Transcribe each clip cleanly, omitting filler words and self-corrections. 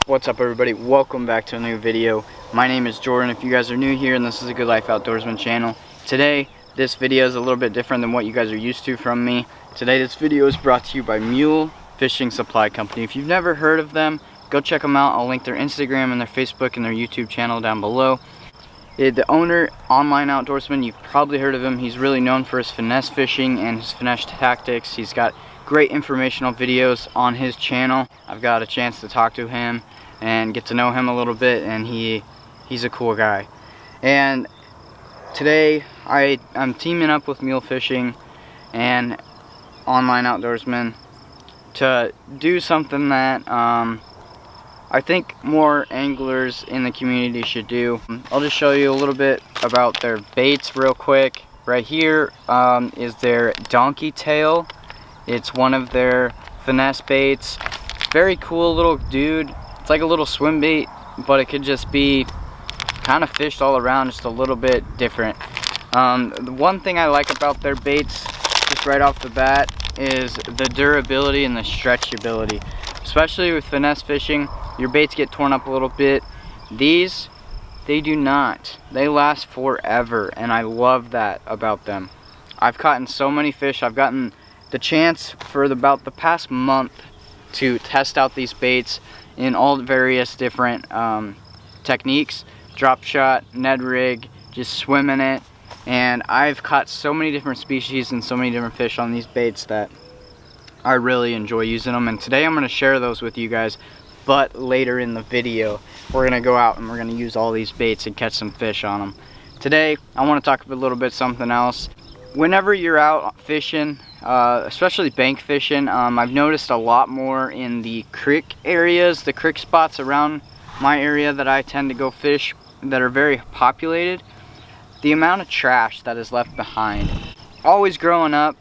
What's up everybody, welcome back to a new video. My name is Jordan if you guys are new here, and this is a GoodLife Outdoorsman channel. Today this video is a little bit different than what you guys are used to from me. Today this video is brought to you by Mule Fishing Supply Company. If you've never heard of them, go check them out. I'll link their Instagram and their Facebook and their YouTube channel down below. The owner, Online Outdoorsman, you've probably heard of him. He's really known for his finesse fishing and his finesse tactics. He's got great informational videos on his channel. I've got a chance to talk to him and get to know him a little bit, and he's a cool guy. And today I'm teaming up with Mule Fishing and Online Outdoorsman to do something that I think more anglers in the community should do. I'll just show you a little bit about their baits real quick. Right here is their donkey tail. It's one of their finesse baits. Very cool little dude. It's like a little swim bait, but it could just be kind of fished all around, just a little bit different. The one thing I like about their baits, just right off the bat, is the durability and the stretchability. Especially with finesse fishing, your baits get torn up a little bit. These, they do not. They last forever, and I love that about them. I've caught so many fish. I've gotten the chance for about the past month to test out these baits in all the various different techniques. Drop shot, Ned rig, just swimming it. And I've caught so many different species and so many different fish on these baits that I really enjoy using them. And today I'm going to share those with you guys, but later in the video we're going to go out and we're going to use all these baits and catch some fish on them. Today I want to talk a little bit something else. Whenever you're out fishing, especially bank fishing, I've noticed a lot more in the creek areas, the creek spots around my area that I tend to go fish that are very populated. The amount of trash that is left behind. Always growing up,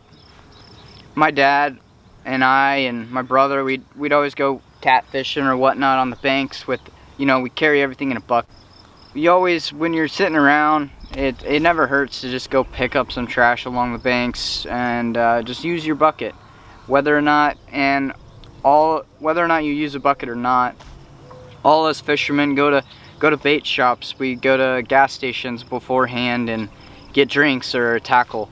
my dad and I and my brother, we'd always go catfishing or whatnot on the banks with, you know, we carry everything in a bucket. You always, when you're sitting around, it never hurts to just go pick up some trash along the banks and just use your bucket. Whether or not you use a bucket or not, all us fishermen go to bait shops. We go to gas stations beforehand and get drinks or tackle.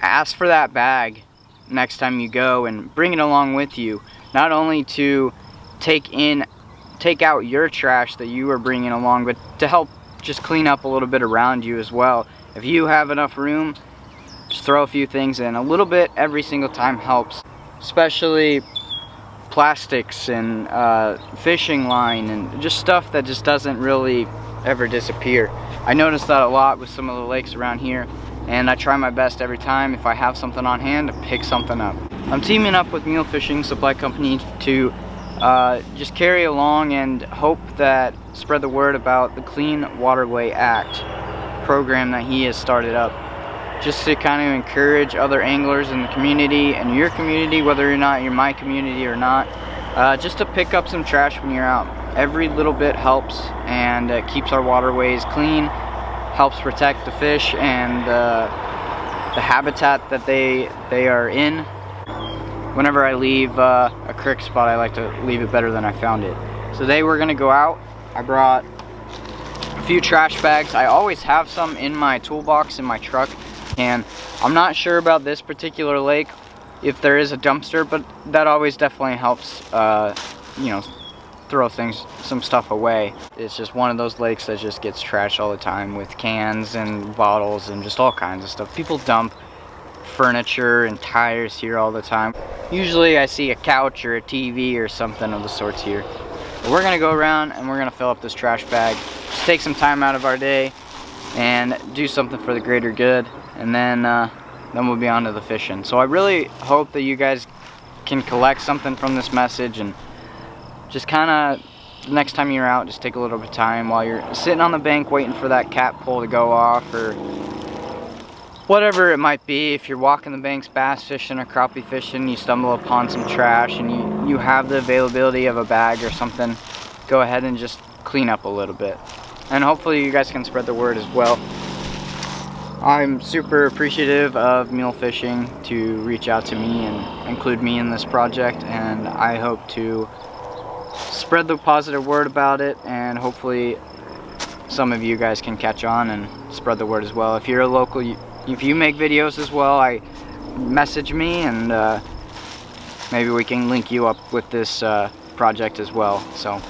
Ask for that bag next time you go and bring it along with you, not only to take out your trash that you are bringing along, but to help just clean up a little bit around you as well. If you have enough room, just throw a few things in. A little bit every single time helps, especially plastics and fishing line and just stuff that just doesn't really ever disappear. I notice that a lot with some of the lakes around here, and I try my best every time, if I have something on hand, to pick something up. I'm teaming up with Mule Fishing Supply Company to just carry along and hope that spread the word about the Clean Waterway Act program that he has started up, just to kind of encourage other anglers in the community and your community, whether or not you're my community or not, just to pick up some trash when you're out. Every little bit helps, and keeps our waterways clean, helps protect the fish and the habitat that they are in. Whenever I leave a creek spot, I like to leave it better than I found it. So today we're gonna go out. I brought a few trash bags. I always have some in my toolbox in my truck, and I'm not sure about this particular lake if there is a dumpster, but that always definitely helps, you know, throw some stuff away. It's just one of those lakes that just gets trashed all the time with cans and bottles and just all kinds of stuff. People dump furniture and tires here all the time. Usually I see a couch or a TV or something of the sorts here. But we're gonna go around and we're gonna fill up this trash bag, just take some time out of our day and do something for the greater good, and then we'll be on to the fishing. So I really hope that you guys can collect something from this message, and just kind of next time you're out, just take a little bit of time while you're sitting on the bank waiting for that cat pole to go off, or whatever it might be. If you're walking the banks bass fishing or crappie fishing, you stumble upon some trash and you have the availability of a bag or something, go ahead and just clean up a little bit. And hopefully you guys can spread the word as well. I'm super appreciative of Mule Fishing to reach out to me and include me in this project, and I hope to spread the positive word about it, and hopefully some of you guys can catch on and spread the word as well. If you're a local, if you make videos as well, message me, and maybe we can link you up with this project as well. So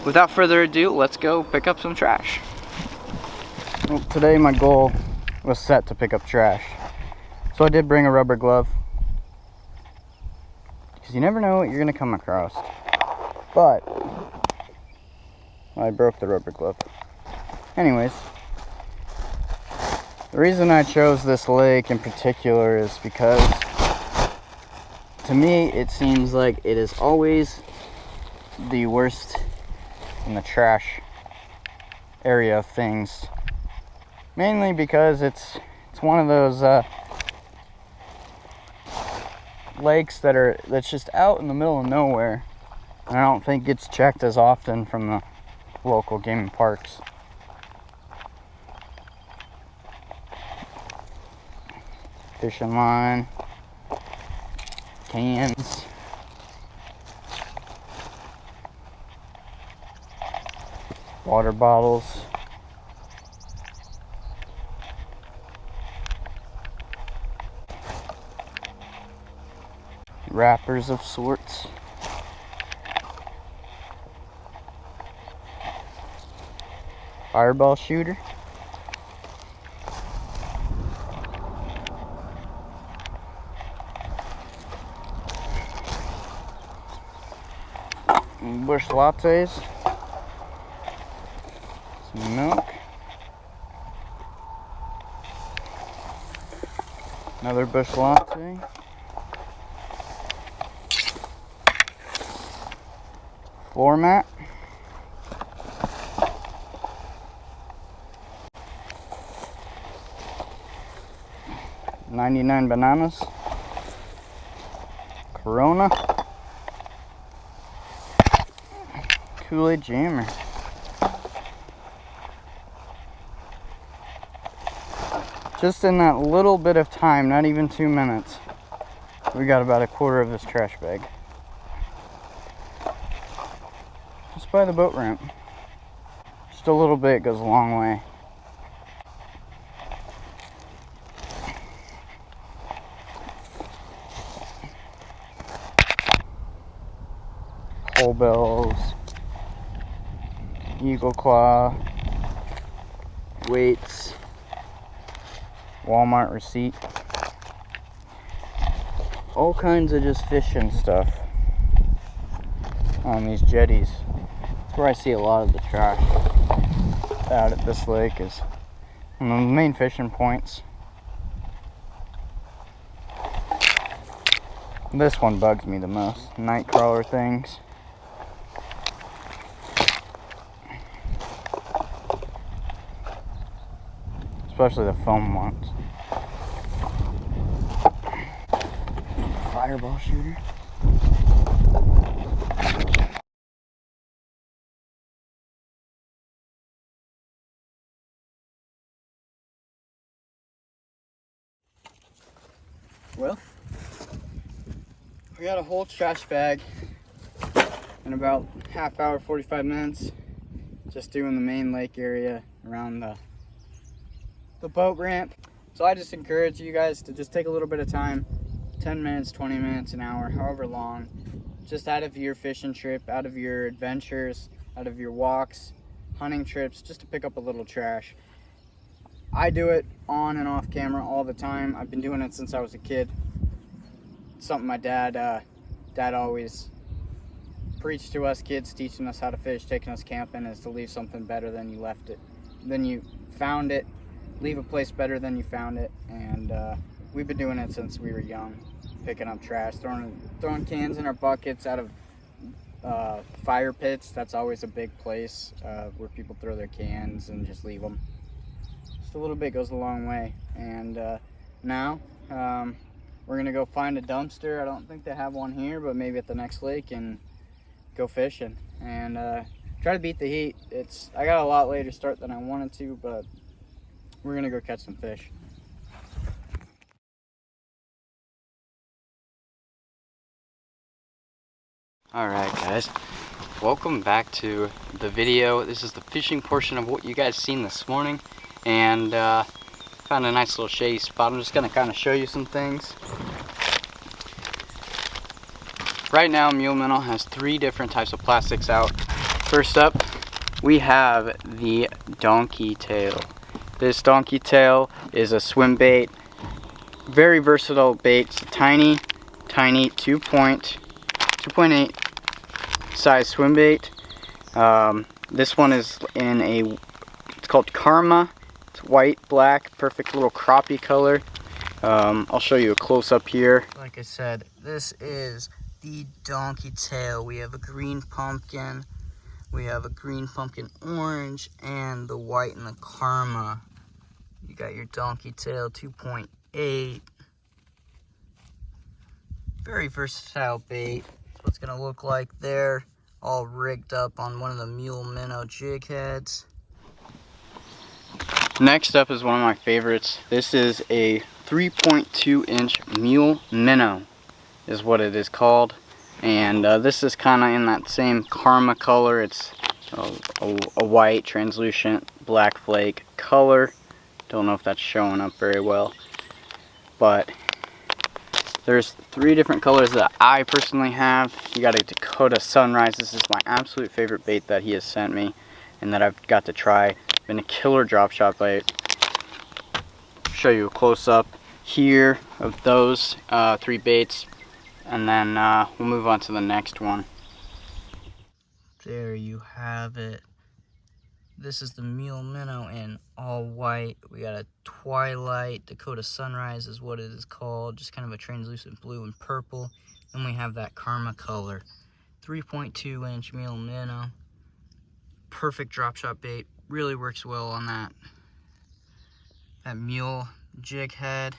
without further ado, let's go pick up some trash. Well, today my goal was set to pick up trash, so I did bring a rubber glove, because you never know what you're gonna come across. But I broke the rubber glove. Anyways, the reason I chose this lake in particular is because to me it seems like it is always the worst in the trash area of things. Mainly because it's one of those lakes that's just out in the middle of nowhere, and I don't think gets checked as often from the local game and parks. Fishing line, cans, water bottles, wrappers of sorts, fireball shooter, bush lattes, some milk, another bush latte, floor mat, $99 bananas, Corona, Kool-Aid jammer. Just in that little bit of time, not even 2 minutes, we got about a quarter of this trash bag. Just by the boat ramp. Just a little bit goes a long way. Pole bells, eagle claw, weights, Walmart receipt, all kinds of just fishing stuff on these jetties. That's where I see a lot of the trash out at this lake, is on the main fishing points. This one bugs me the most, night crawler things. Especially the foam ones. Fireball shooter. Well, we got a whole trash bag in about half hour, 45 minutes, just doing the main lake area around the boat ramp. So I just encourage you guys to just take a little bit of time, 10 minutes, 20 minutes, an hour, however long, just out of your fishing trip, out of your adventures, out of your walks, hunting trips, just to pick up a little trash. I do it on and off camera all the time. I've been doing it since I was a kid. It's something my dad always preached to us kids, teaching us how to fish, taking us camping, is to leave something better than you left it, than you found it. Leave a place better than you found it. And we've been doing it since we were young, picking up trash, throwing cans in our buckets out of fire pits. That's always a big place where people throw their cans and just leave them. Just a little bit goes a long way. And now we're gonna go find a dumpster. I don't think they have one here, but maybe at the next lake, and go fishing and try to beat the heat. I got a lot later start than I wanted to, but we're gonna go catch some fish. All right, guys. Welcome back to the video. This is the fishing portion of what you guys seen this morning, and found a nice little shady spot. I'm just gonna kind of show you some things. Right now Mule Minnow has 3 different types of plastics out. First up, we have the donkey tail. This donkey tail is a swim bait, very versatile bait. It's a tiny 2.8 size swim bait. This one is in it's called Karma. It's white, black, perfect little crappie color. I'll show you a close-up here. Like I said, this is the donkey tail. We have a green pumpkin, we have a green pumpkin orange, and the white and the Karma. You got your donkey tail 2.8. Very versatile bait. That's what it's gonna look like there, all rigged up on one of the Mule Minnow jig heads. Next up is one of my favorites. This is a 3.2-inch Mule Minnow is what it is called, and this is kind of in that same Karma color. It's a white translucent black flake color. Don't know if that's showing up very well, but there's 3 different colors that I personally have. You got a Dakota Sunrise. This is my absolute favorite bait that he has sent me and that I've got to try. Been a killer drop shot bait. Show you a close up here of those 3 baits, and then we'll move on to the next one. There you have it. This is the Mule Minnow in all white. We got a Twilight Dakota Sunrise is what it is called, just kind of a translucent blue and purple. Then we have that Karma color. 3.2-inch Mule Minnow. Perfect drop shot bait. Really works well on that mule jig head.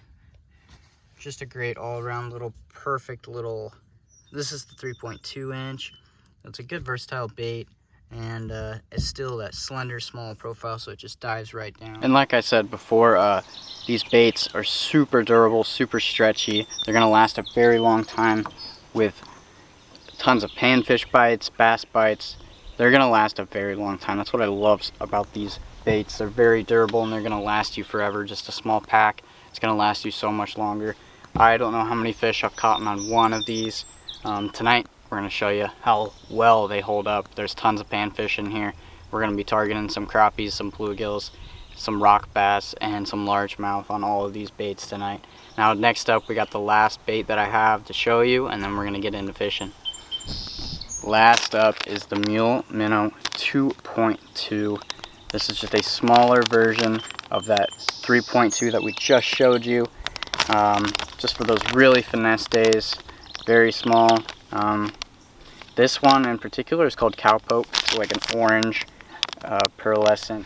Just a great all-around little perfect little. This is the 3.2-inch. It's a good versatile bait, and it's still that slender small profile, so it just dives right down. And like I said before, these baits are super durable, super stretchy. They're gonna last a very long time with tons of panfish bites, bass bites. They're gonna last a very long time. That's what I love about these baits. They're very durable and they're gonna last you forever. Just a small pack, it's gonna last you so much longer. I don't know how many fish I've caught on one of these. Tonight we're going to show you how well they hold up. There's tons of panfish in here. We're going to be targeting some crappies, some bluegills, some rock bass, and some largemouth on all of these baits tonight. Now next up we got the last bait that I have to show you, and then we're going to get into fishing. Last up is the Mule Minnow 2.2. This is just a smaller version of that 3.2 that we just showed you. Just for those really finesse days. Very small. This one in particular is called Cowpoke. It's like an orange pearlescent.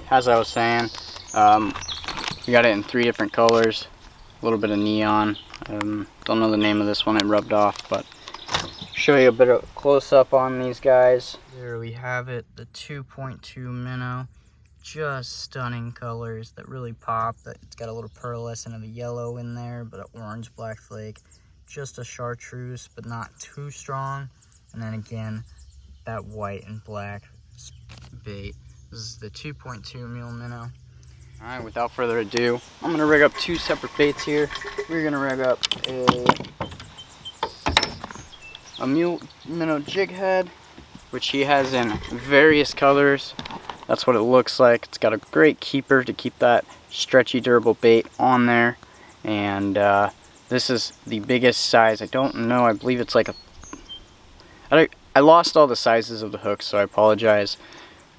As I was saying, we got it in 3 different colors. A little bit of neon. Don't know the name of this one, it rubbed off, but show you a bit of close up on these guys. There we have it, the 2.2 minnow. Just stunning colors that really pop. It's got a little pearlescent of a yellow in there, but an orange black flake. Just a chartreuse, but not too strong. And then again, that white and black bait. This is the 2.2 Mule Minnow. Alright, without further ado, I'm going to rig up 2 separate baits here. We're going to rig up a Mule Minnow jig head, which he has in various colors. That's what it looks like. It's got a great keeper to keep that stretchy, durable bait on there. And this is the biggest size. I don't know. I believe it's like I lost all the sizes of the hooks, so I apologize.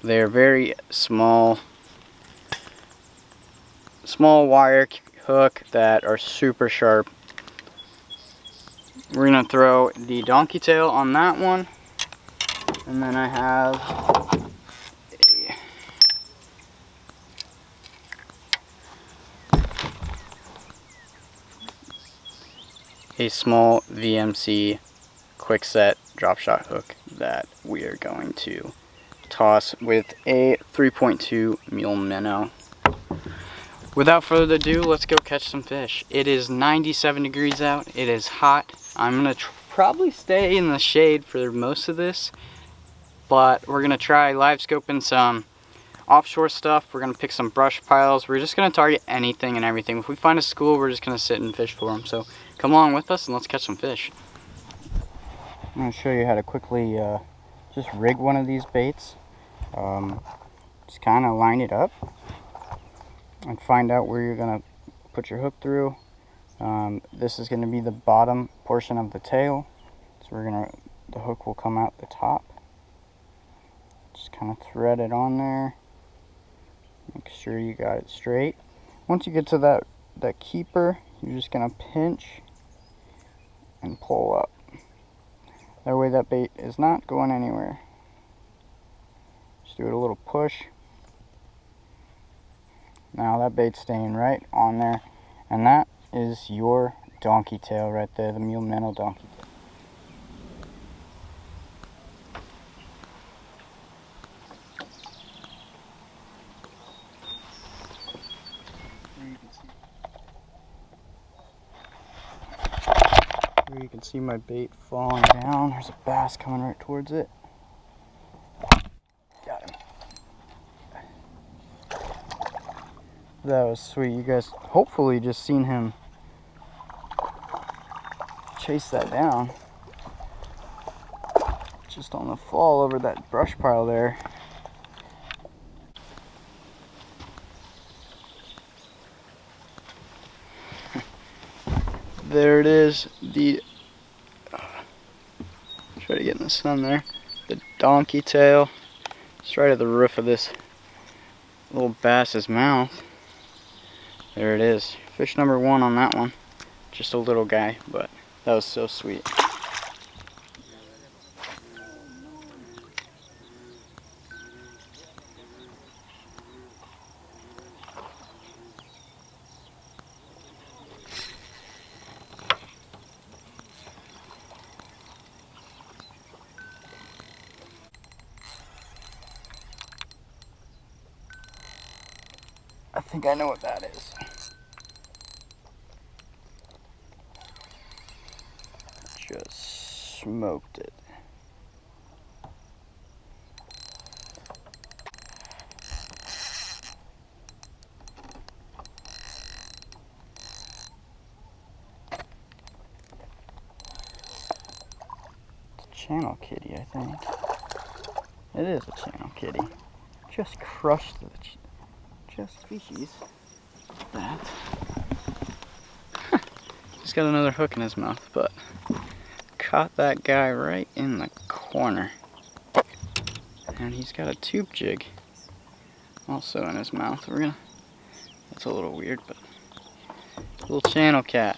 They're very small wire hook that are super sharp. We're going to throw the donkey tail on that one. And then I have a small VMC quick set drop shot hook that we are going to toss with a 3.2 Mule Minnow. Without further ado, let's go catch some fish. It is 97 degrees out. It is hot. I'm going to probably stay in the shade for most of this. but we're gonna try live scoping some offshore stuff. We're gonna pick some brush piles. We're just gonna target anything and everything. If we find a school, we're just gonna sit and fish for them. So come along with us and let's catch some fish. I'm gonna show you how to quickly just rig one of these baits. Just kind of line it up and find out where you're gonna put your hook through. This is gonna be the bottom portion of the tail, so the hook will come out the top. Just kind of thread it on there. Make sure you got it straight. Once you get to that keeper, you're just gonna pinch and pull up. That way that bait is not going anywhere. Just do it a little push. Now that bait's staying right on there, and that is your donkey tail right there, the mule minnow donkey tail. Here you can see my bait falling down. There's a bass coming right towards it. Got him. That was sweet. You guys hopefully just seen him chase that down. Just on the fall over that brush pile there. There it is. Try to get in the sun there. The donkey tail. It's right at the roof of this little bass's mouth. There it is. Fish number 1 on that one. Just a little guy, but that was so sweet. I think I know what that is. Just smoked it. It's a channel kitty, I think. It is a channel kitty. Just crushed the species. That. He's got another hook in his mouth, but caught that guy right in the corner. And he's got a tube jig also in his mouth. That's a little weird, but little channel cat.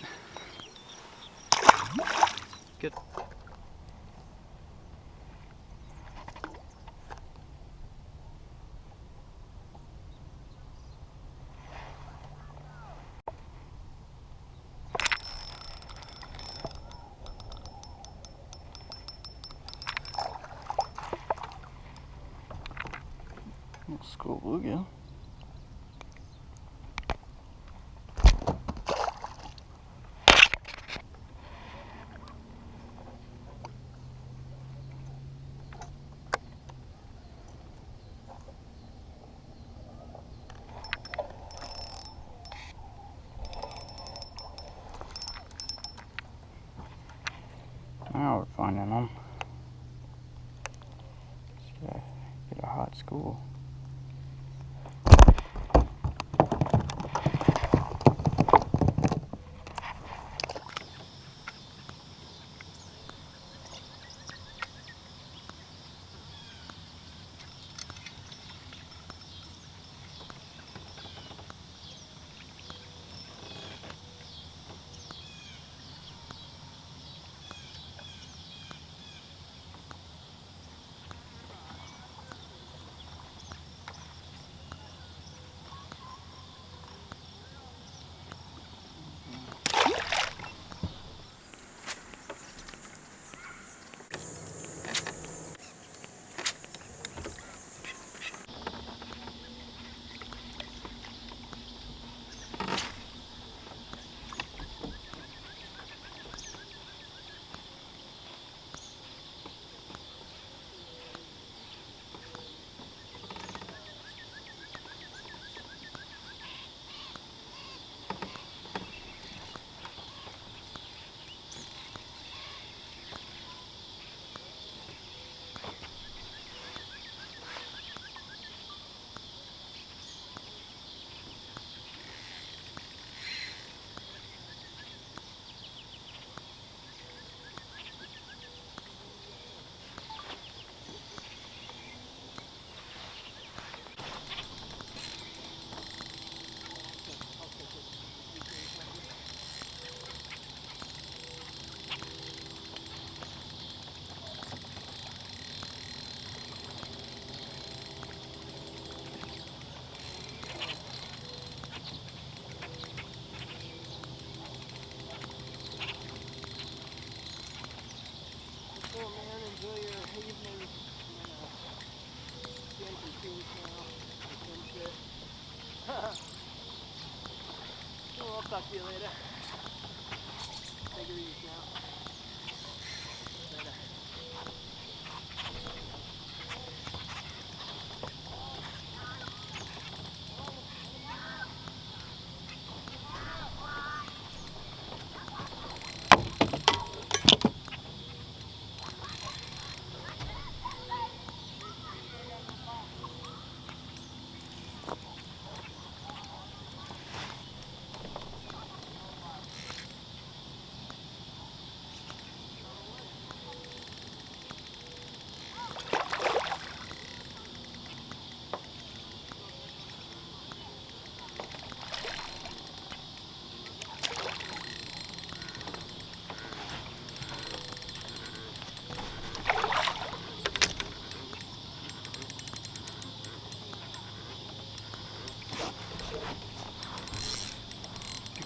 Good. School bluegill. Now we're finding them. Just gotta get a hot school. See you later. Take it easy now. Later.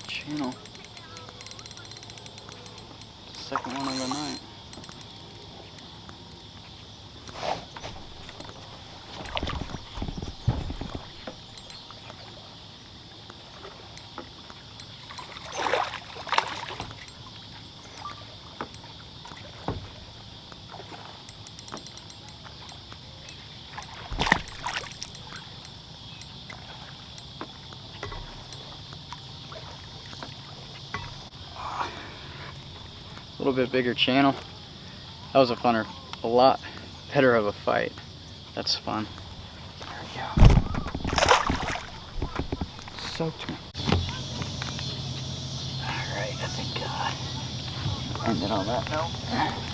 Channel. Second one of the night. A little bit bigger channel. That was a lot better of a fight. That's fun. There we go. Soaked me. Alright, I think end it on that note.